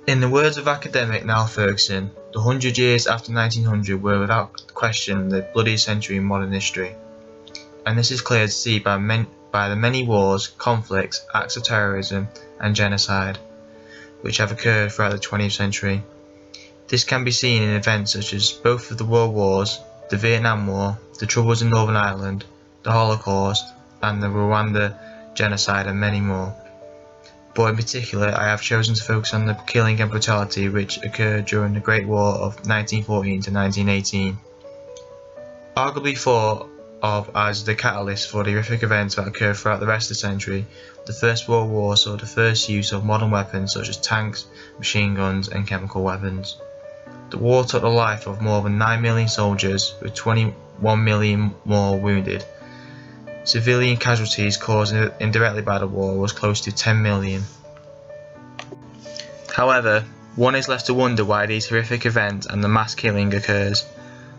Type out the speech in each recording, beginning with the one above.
In the words of academic Niall Ferguson, the 100 years after 1900 were without question the bloodiest century in modern history, and this is clear to see by the many wars, conflicts, acts of terrorism and genocide which have occurred throughout the 20th century. This can be seen in events such as both of the World Wars, the Vietnam War, the Troubles in Northern Ireland, the Holocaust, and the Rwanda genocide, and many more. But in particular, I have chosen to focus on the killing and brutality which occurred during the Great War of 1914 to 1918. Arguably thought of as the catalyst for the horrific events that occurred throughout the rest of the century, the First World War saw the first use of modern weapons such as tanks, machine guns, and chemical weapons. The war took the life of more than 9 million soldiers, with 21 million more wounded. Civilian casualties caused indirectly by the war was close to 10 million. However, one is left to wonder why these horrific events and the mass killing occurs.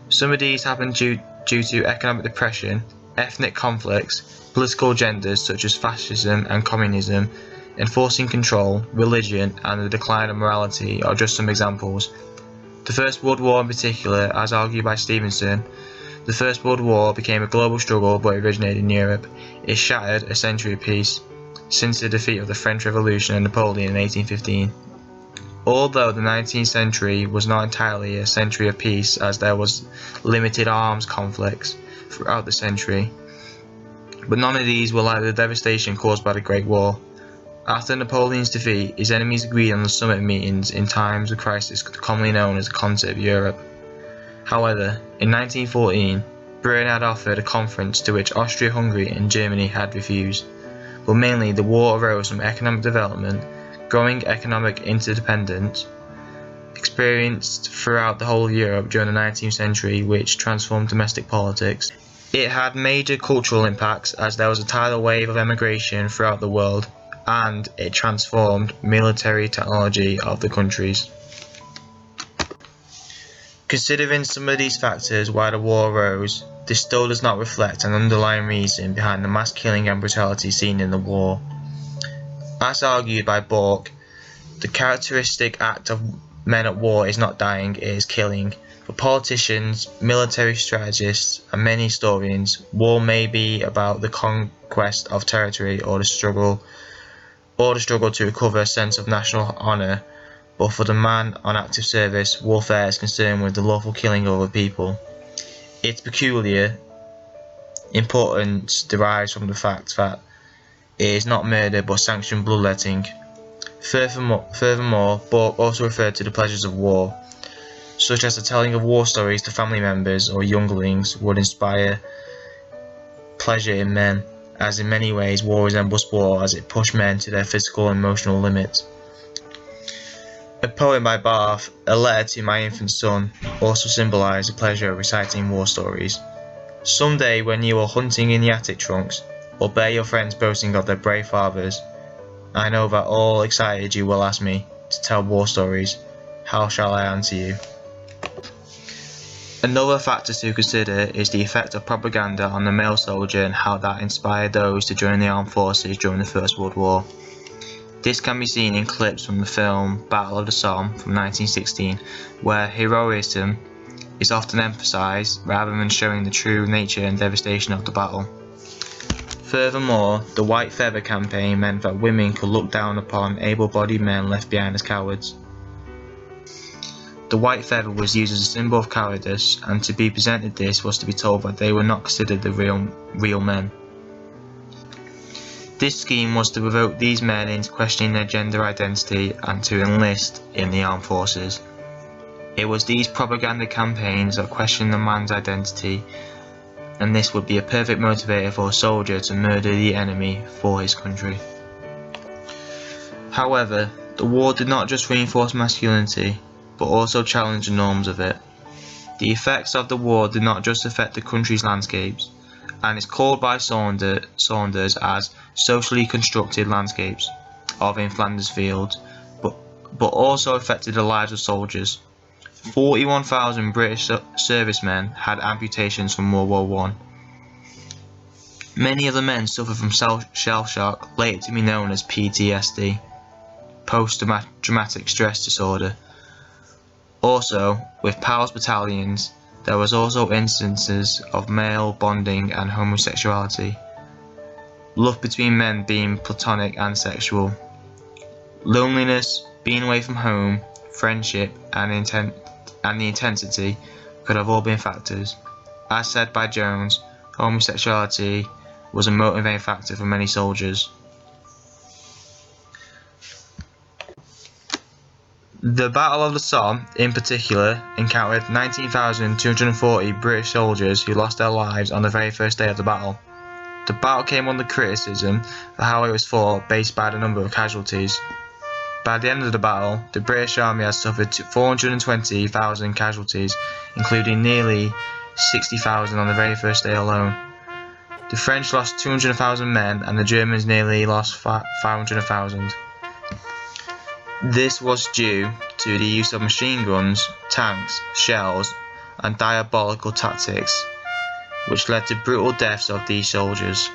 Some of these happen due to economic depression, ethnic conflicts, political agendas such as fascism and communism, enforcing control, religion, and the decline of morality are just some examples. The First World War in particular, as argued by Stevenson, the First World War became a global struggle but originated in Europe. It shattered a century of peace, since the defeat of the French Revolution and Napoleon in 1815. Although the 19th century was not entirely a century of peace, as there was limited arms conflicts throughout the century, but none of these were like the devastation caused by the Great War. After Napoleon's defeat, his enemies agreed on the summit meetings in times of crisis commonly known as the Concert of Europe. However, in 1914, Britain had offered a conference to which Austria-Hungary and Germany had refused, but mainly the war arose from economic development, growing economic interdependence experienced throughout the whole of Europe during the 19th century, which transformed domestic politics. It had major cultural impacts as there was a tidal wave of emigration throughout the world, and it transformed military technology of the countries. Considering some of these factors why the war arose, this still does not reflect an underlying reason behind the mass killing and brutality seen in the war. As argued by Bork, the characteristic act of men at war is not dying, it is killing. For politicians, military strategists, and many historians, war may be about the conquest of territory or the struggle to recover a sense of national honour, but for the man on active service, warfare is concerned with the lawful killing of other people. Its peculiar importance derives from the fact that it is not murder but sanctioned bloodletting. Furthermore, Bork also referred to the pleasures of war, such as the telling of war stories to family members or younglings would inspire pleasure in men, as in many ways war resembles sport as it pushed men to their physical and emotional limits. A poem by Barth, A Letter to My Infant Son, also symbolised the pleasure of reciting war stories. Some day when you are hunting in the attic trunks, or bear your friends boasting of their brave fathers, I know that all excited you will ask me to tell war stories. How shall I answer you? Another factor to consider is the effect of propaganda on the male soldier and how that inspired those to join the armed forces during the First World War. This can be seen in clips from the film Battle of the Somme from 1916, where heroism is often emphasised rather than showing the true nature and devastation of the battle. Furthermore, the White Feather campaign meant that women could look down upon able-bodied men left behind as cowards. The white feather was used as a symbol of cowardice, and to be presented this was to be told that they were not considered the real men. This scheme was to provoke these men into questioning their gender identity and to enlist in the armed forces. It was these propaganda campaigns that questioned the man's identity, and this would be a perfect motivator for a soldier to murder the enemy for his country. However, the war did not just reinforce masculinity, but also challenge the norms of it. The effects of the war did not just affect the country's landscapes, and is called by Saunders as socially constructed landscapes of in Flanders fields, but also affected the lives of soldiers. 41,000 British servicemen had amputations from World War I. Many of the men suffered from shell shock, later to be known as PTSD. post-traumatic stress disorder. Also, with Powell's battalions, there was also instances of male bonding and homosexuality, love between men being platonic and sexual, loneliness, being away from home, friendship, and the intensity could have all been factors. As said by Jones, homosexuality was a motivating factor for many soldiers. The Battle of the Somme, in particular, encountered 19,240 British soldiers who lost their lives on the very first day of the battle. The battle came under criticism for how it was fought based by the number of casualties. By the end of the battle, the British Army had suffered 420,000 casualties, including nearly 60,000 on the very first day alone. The French lost 200,000 men and the Germans nearly lost 500,000. This was due to the use of machine guns, tanks, shells, and diabolical tactics, which led to brutal deaths of these soldiers.